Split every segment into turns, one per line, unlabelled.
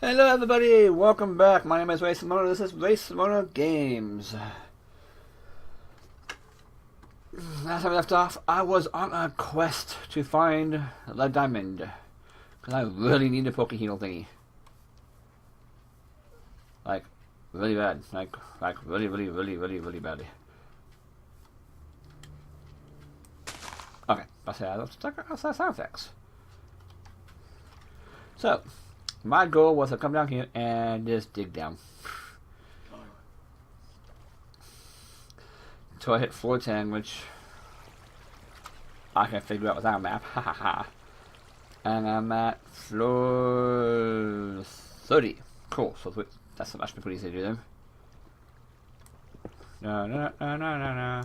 Hello everybody, welcome back. My name is Raysomona. This is Raysomona Games. Last time I left off, I was on a quest to find the diamond. Because I really need the Pokehelo thingy. Like, really bad. Like really badly. Okay, let's check out sound effects. So, my goal was to come down here and just dig down. Until I hit floor 10, which I can figure out without a map. And I'm at floor 30. Cool, so that's actually pretty easy to do then. Da da da da da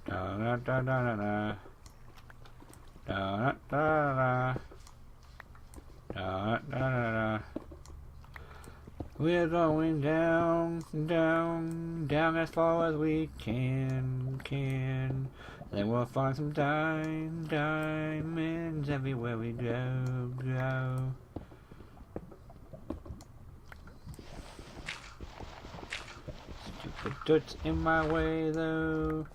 da da da da da da da da. We're going down, down, down as far as we can. Then we'll find some diamonds everywhere we go. Stupid dirt's in my way though.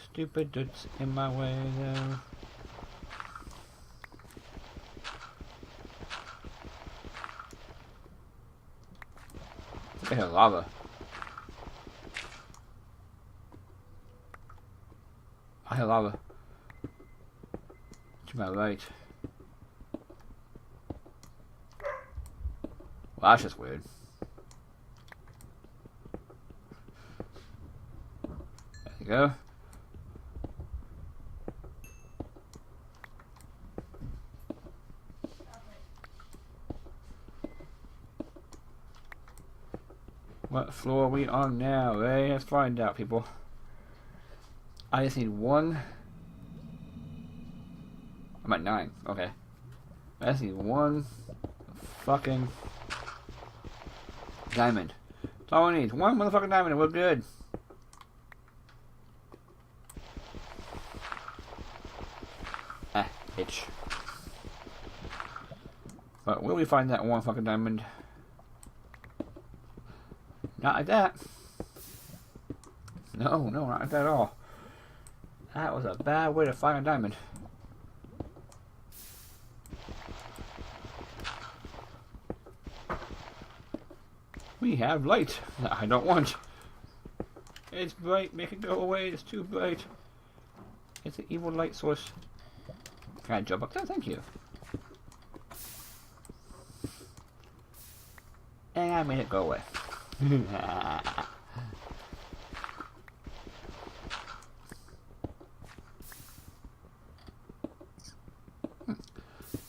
Stupid dirt's in my way though. I hear lava. I hear lava. To my right. Well, that's just weird. There you go. What floor are we on now, eh? Let's find out, people. I just need one. I'm at 9. Okay. I just need one fucking diamond. That's all I need. One motherfucking diamond and we're good. Itch. But will we find that one fucking diamond? Not like that. No, not like that at all. That was a bad way to find a diamond. We have light that I don't want. It's bright, make it go away, it's too bright. It's an evil light source. Can I jump up there? Thank you. And I made it go away.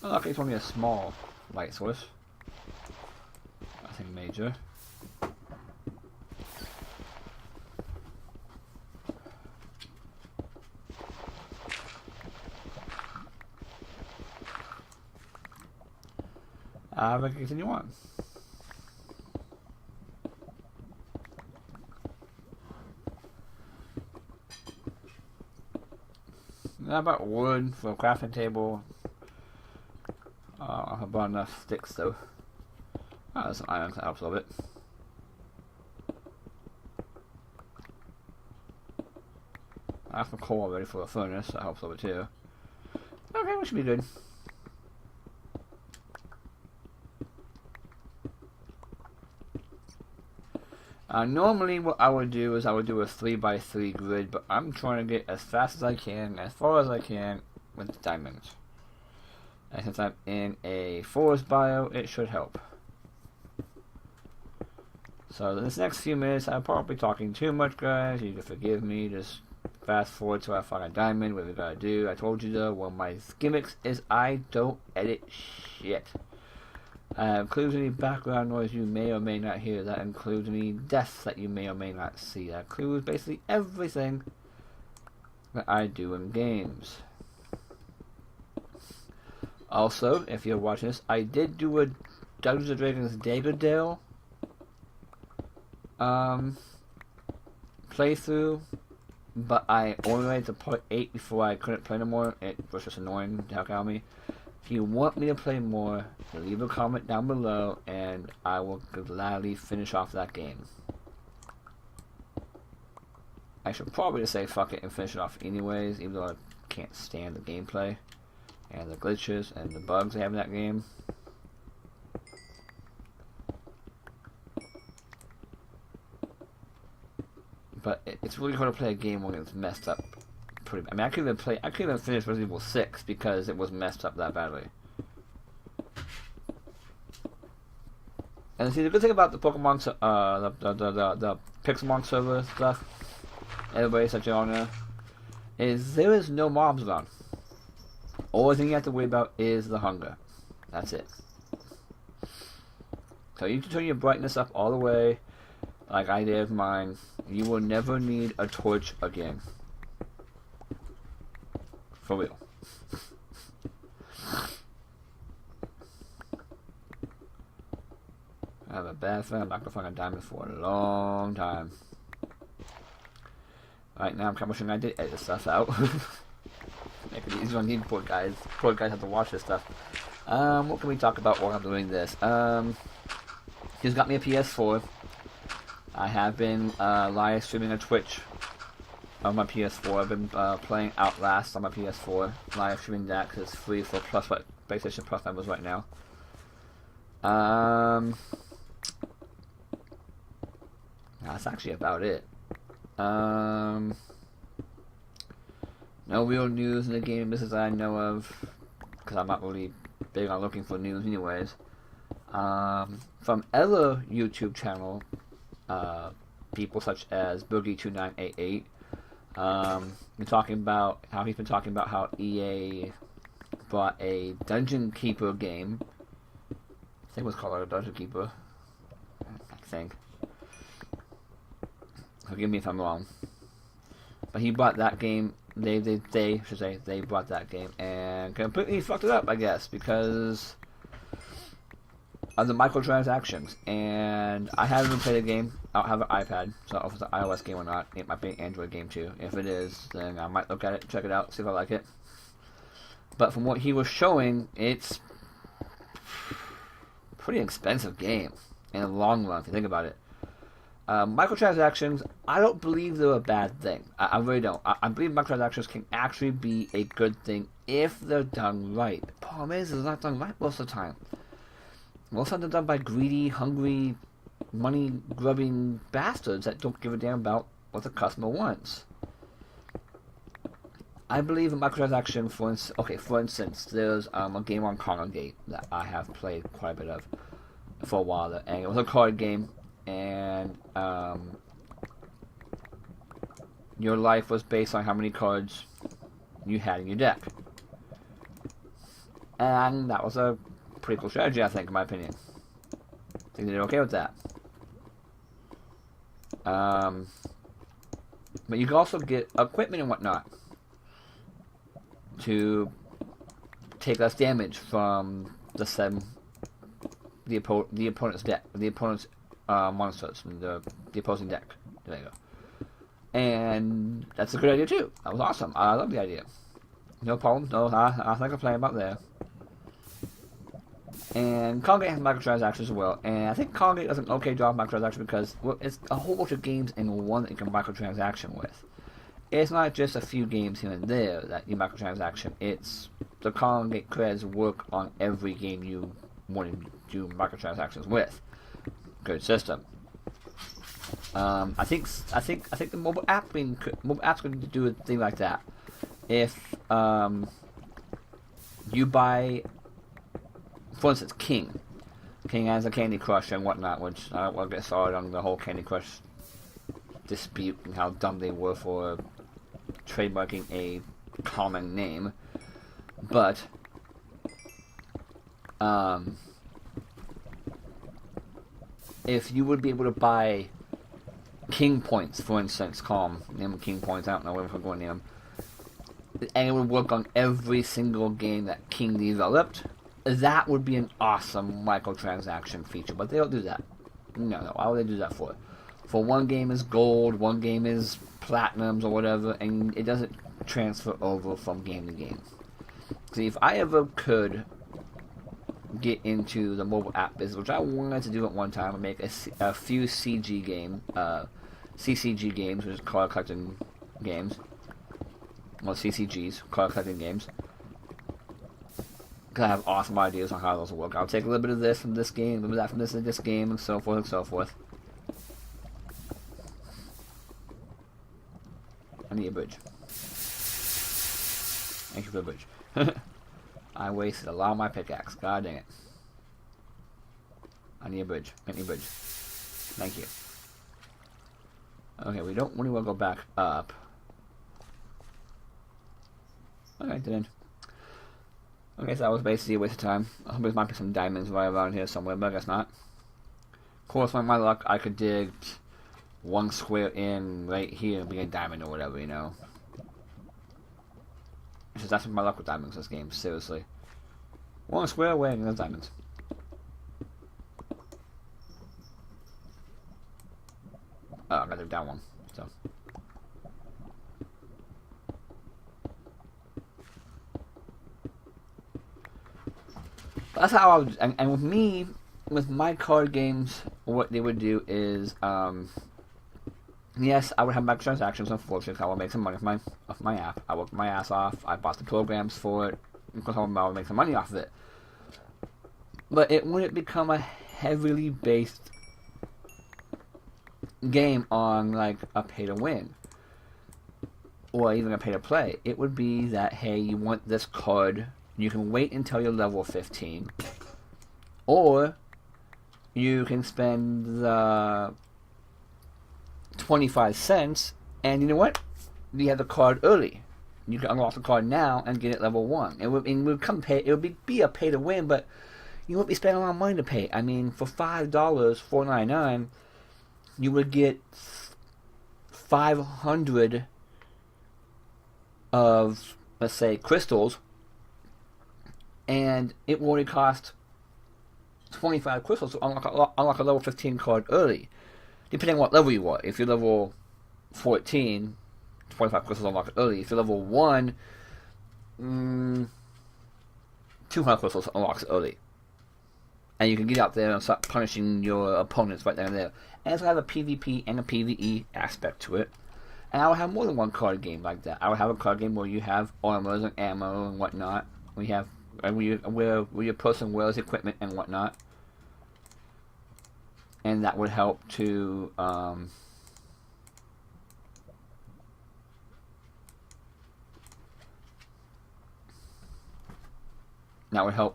Well, luckily it's only a small light source. Nothing major. We can continue on. How about wood for a crafting table? I bought enough sticks though. Oh, there's some iron that helps a little bit. I have some coal already for a furnace, that helps a little bit too. Okay, we should be good. Normally what I would do is I would do a 3x3 grid, but I'm trying to get as fast as I can, as far as I can, with diamonds. And since I'm in a forest bio, it should help. So this next few minutes, I'm probably talking too much, guys. You can forgive me. Just fast forward till I find a diamond. What we gotta do? I told you though, one of my gimmicks is I don't edit shit. That includes any background noise you may or may not hear. That includes any deaths that you may or may not see. That includes basically everything that I do in games. Also, if you're watching this, I did do a Dungeons & Dragons Daggerdale playthrough, but I only made to part 8 before I couldn't play no more. It was just annoying to heck out of me. If you want me to play more, leave a comment down below, and I will gladly finish off that game. I should probably just say fuck it and finish it off anyways, even though I can't stand the gameplay and the glitches and the bugs they have in that game. But it's really hard to play a game when it's messed up. I mean, I couldn't even finish Resident Evil 6 because it was messed up that badly. And see, the good thing about the Pokemon, the Pixelmon server stuff, everybody such on there, is there is no mobs around. Only thing you have to worry about is the hunger. That's it. So you can turn your brightness up all the way, like I did with mine. You will never need a torch again. For real. I have a bad feeling I'm not gonna find a diamond for a long time. Right now I'm kind of wishing I did edit stuff out. Make it easier on you poor guys. Poor guys have to watch this stuff. What can we talk about while I'm doing this? He's got me a PS4. I have been live streaming on Twitch on my PS4. I've been playing Outlast on my PS4. Live streaming that because it's free for PlayStation Plus members right now. That's actually about it. No real news in the game business that I know of, because I'm not really big on looking for news anyways. From other YouTube channel, people such as Boogie2988, been talking about how he's been talking about how EA bought a Dungeon Keeper game. I think it was called a Dungeon Keeper. I think. Forgive me if I'm wrong. But he bought that game. They bought that game and completely fucked it up, I guess, because of the microtransactions. And I haven't even played the game. I don't have an iPad, so I don't know if it's an iOS game or not. It might be an Android game too. If it is, then I might look at it, check it out, see if I like it. But from what he was showing, it's a pretty expensive game in the long run, if you think about it. Microtransactions, I don't believe they're a bad thing. I really don't. I believe microtransactions can actually be a good thing if they're done right. The problem is, it's not done right most of the time. Most of them are done by greedy, hungry, money-grubbing bastards that don't give a damn about what the customer wants. I believe in microtransaction, for instance, there's a game on Congregate that I have played quite a bit of for a while, and it was a card game. And your life was based on how many cards you had in your deck. And that was a pretty cool strategy, I think, in my opinion. I think they did okay with that. But you can also get equipment and whatnot to take less damage from the opponent's deck, the opponent's monsters from the opposing deck. There you go. And that's a good idea too. That was awesome. I love the idea. No problem. No, I think I'm playing about there. And Congregate has microtransactions as well. And I think Congregate does an okay job of microtransactions because it's a whole bunch of games in one that you can microtransaction with. It's not just a few games here and there that you microtransaction. It's the Congregate creds work on every game you want to do microtransactions with. Good system. I think the mobile app's going to do a thing like that. If you buy, for instance, King has a Candy Crush and whatnot, which I don't want to get started on the whole Candy Crush dispute and how dumb they were for trademarking a common name, but if you would be able to buy King points, for instance, name them King points, I don't know where I'm going to name them, and it would work on every single game that King developed, that would be an awesome microtransaction feature, but they don't do that. No, why would they do that for? For one game is gold, one game is platinums or whatever, and it doesn't transfer over from game to game. See, if I ever could get into the mobile app business, which I wanted to do at one time, and make a few CG CCG games, which is card collecting games, well, CCGs, card collecting games. Because I have awesome ideas on how those will work. I'll take a little bit of this from this game, a little bit of that from this game, and so forth and so forth. I need a bridge. Thank you for the bridge. I wasted a lot of my pickaxe. God dang it. I need a bridge. Make me a bridge. Thank you. Okay, we don't really want to go back up. Okay, didn't. Okay, so that was basically a waste of time. I hope there might be some diamonds right around here somewhere, but I guess not. Of course, with my luck, I could dig one square in right here and be a diamond or whatever, you know. Because that's my luck with diamonds in this game, seriously. One square away and there's diamonds. Oh, I gotta dig down one, so. That's how I would, and with me, with my card games, what they would do is, yes, I would have microtransactions, unfortunately, I would make some money off my app. I worked my ass off, I bought the programs for it, because I would make some money off of it. But it wouldn't become a heavily based game on, like, a pay-to-win. Or even a pay-to-play. It would be that, hey, you want this card, you can wait until you're level 15. Or you can spend the 25 cents, and you know what? You have the card early. You can unlock the card now and get it level 1. It would be a pay to win, but you wouldn't be spending a lot of money to pay. I mean, for $5, $4.99, you would get 500 of, let's say, crystals, and it will only cost 25 crystals to unlock a level 15 card early, depending on what level you are. If you're level 14, 25 crystals unlock early. If you're level 1, 200 crystals unlocks early. And you can get out there and start punishing your opponents right there and there. And it's going to have a PvP and a PvE aspect to it. And I will have more than one card game like that. I will have a card game where you have armors and ammo and whatnot. Where your person wears equipment and whatnot. And that would help to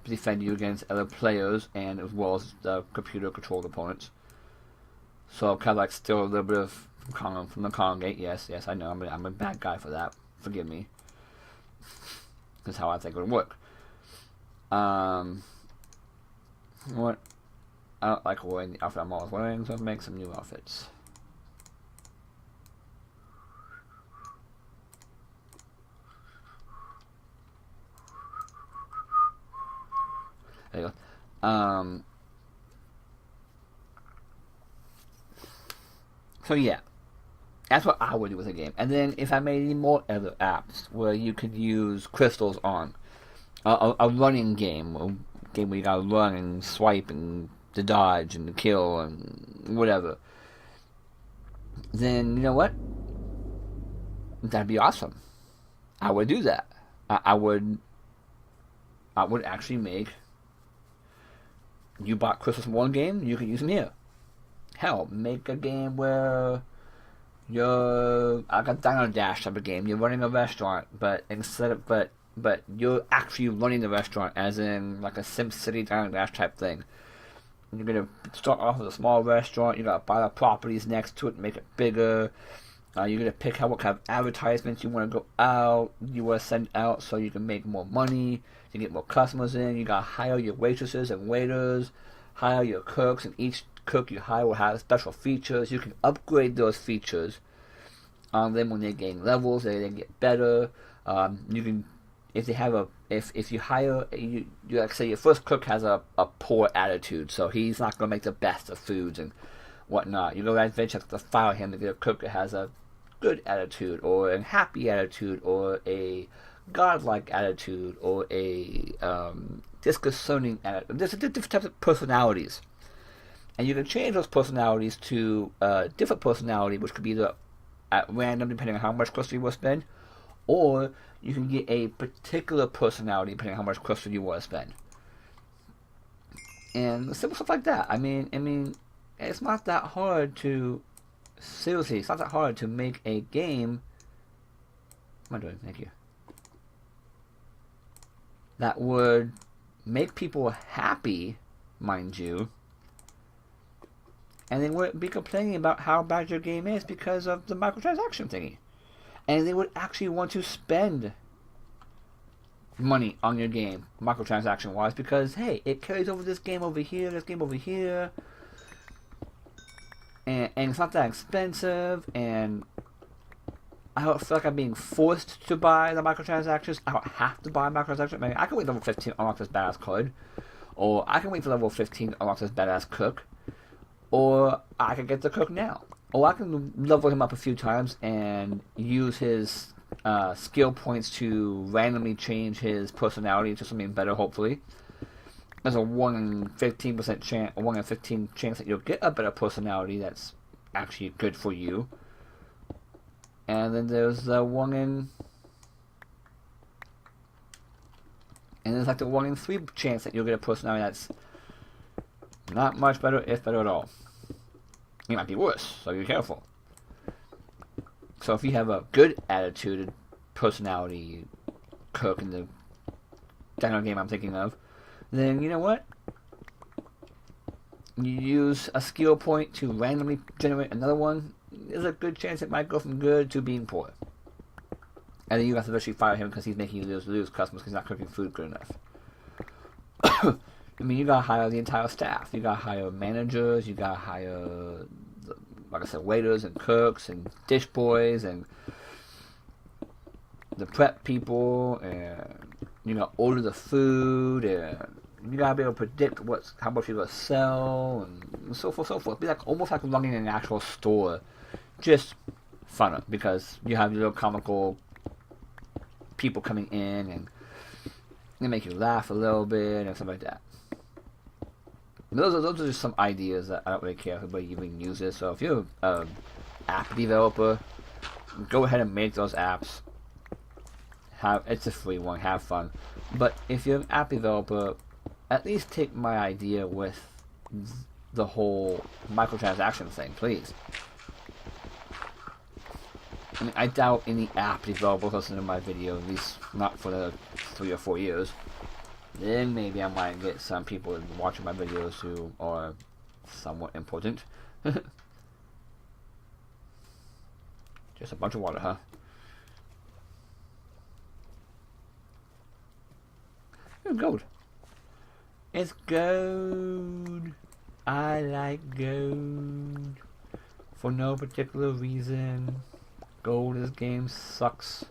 defend you against other players, and as well as the computer controlled opponents. So kind of like still a little bit of from the Congate. Yes, I know I'm a bad guy for that. Forgive me. That's how I think it would work. What? I don't like wearing the outfit I'm always wearing, so I'll make some new outfits. There you go. So yeah, that's what I would do with a game. And then if I made any more other apps where you could use crystals on a running game, a game where you gotta run and swipe and to dodge and to kill and whatever, then you know what? That'd be awesome. I would do that. I would actually make. You bought crystals from one game, you can use them here. Hell, make a game where you're like a Dino Dash type of game. You're running a restaurant, but but you're actually running the restaurant, as in like a SimCity Dino Dash type thing. You're gonna start off with a small restaurant. You gotta buy the properties next to it, and make it bigger. You're gonna pick out what kind of advertisements you want to go out. You want to send out so you can make more money. You get more customers in. You gotta hire your waitresses and waiters. Hire your cooks, and each cook you hire will have special features. You can upgrade those features on them when they gain levels. They get better. You can. If they have if you hire, you like say your first cook has a poor attitude, so he's not going to make the best of foods and whatnot. You go to adventure, have to fire him to get a cook that has a good attitude, or a happy attitude, or a godlike attitude, or a disconcerting attitude. There's different types of personalities. And you can change those personalities to a different personality, which could be either at random, depending on how much crystal you will spend, or you can get a particular personality, depending on how much crystal you want to spend. And simple stuff like that. I mean, it's not that hard to... Seriously, it's not that hard to make a game... What am I doing? Thank you. That would make people happy, mind you, and they wouldn't be complaining about how bad your game is because of the microtransaction thingy. And they would actually want to spend money on your game, microtransaction wise, because hey, it carries over this game over here, this game over here, and it's not that expensive, and I don't feel like I'm being forced to buy the microtransactions. I don't have to buy microtransactions. I mean, I can wait level 15 to unlock this badass card, or I can wait for level 15 to unlock this badass cook, or I can get the cook now, or I can level him up a few times and use his skill points to randomly change his personality to something better, hopefully. There's a 1 in 15% chance, a 1 in 15 chance that you'll get a better personality that's actually good for you. And then there's the 1 in... And there's like the 1 in 3 chance that you'll get a personality that's not much better, if better at all. It might be worse, so be careful. So if you have a good attitude, personality, cook in the dino game I'm thinking of, then you know what? You use a skill point to randomly generate another one. There's a good chance it might go from good to being poor. And then you have to eventually fire him because he's making you lose customers because he's not cooking food good enough. I mean, you gotta hire the entire staff. You gotta hire managers. You gotta hire, like I said, waiters and cooks and dish boys and the prep people, and you gotta order the food, and you gotta be able to predict how much you're gonna sell, and so forth, so forth. Be like almost like running an actual store, just funner because you have your little comical people coming in and they make you laugh a little bit and stuff like that. Those are just some ideas that I don't really care if anybody even uses. So if you're an app developer, go ahead and make those apps. It's a free one, have fun. But if you're an app developer, at least take my idea with the whole microtransaction thing, please. I mean, I doubt any app developers listen to my video, at least not for the 3 or 4 years. Then maybe I might get some people watching my videos who are somewhat important. Just a bunch of water, huh? Oh, gold. It's gold. I like gold. For no particular reason. Gold in this game sucks.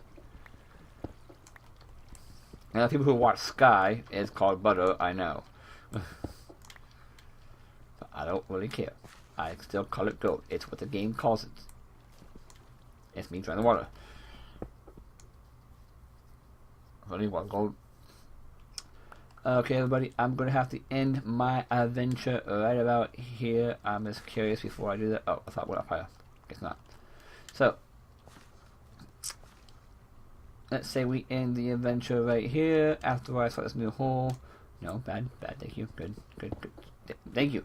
And the people who watch Sky, it's called butter, I know. But I don't really care. I still call it gold. It's what the game calls it. It's me trying the water. Really want gold. Okay, everybody, I'm going to have to end my adventure right about here. I'm just curious before I do that. Oh, I thought went up higher. Guess not. So, let's say we end the adventure right here after I start this new hole. No, bad, thank you. Good. Thank you.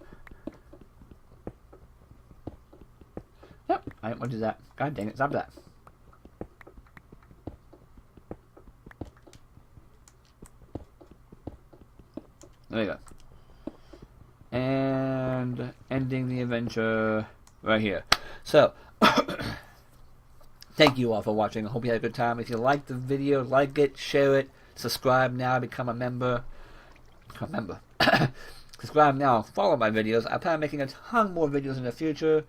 Yep, I didn't want to do that. God dang it, stop that. There you go. And ending the adventure right here. So, thank you all for watching. I hope you had a good time. If you liked the video, like it, share it, subscribe now, become a member. Subscribe now, follow my videos. I plan on making a ton more videos in the future.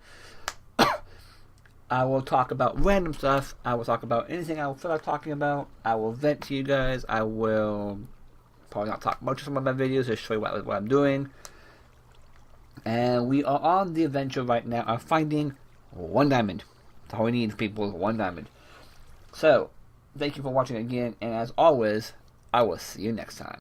I will talk about random stuff. I will talk about anything I feel like talking about. I will vent to you guys. I will probably not talk much of some of my videos, just show you what I'm doing. And we are on the adventure right now of finding 1 diamond. That's all we need, people, 1 diamond. So, thank you for watching again, and as always, I will see you next time.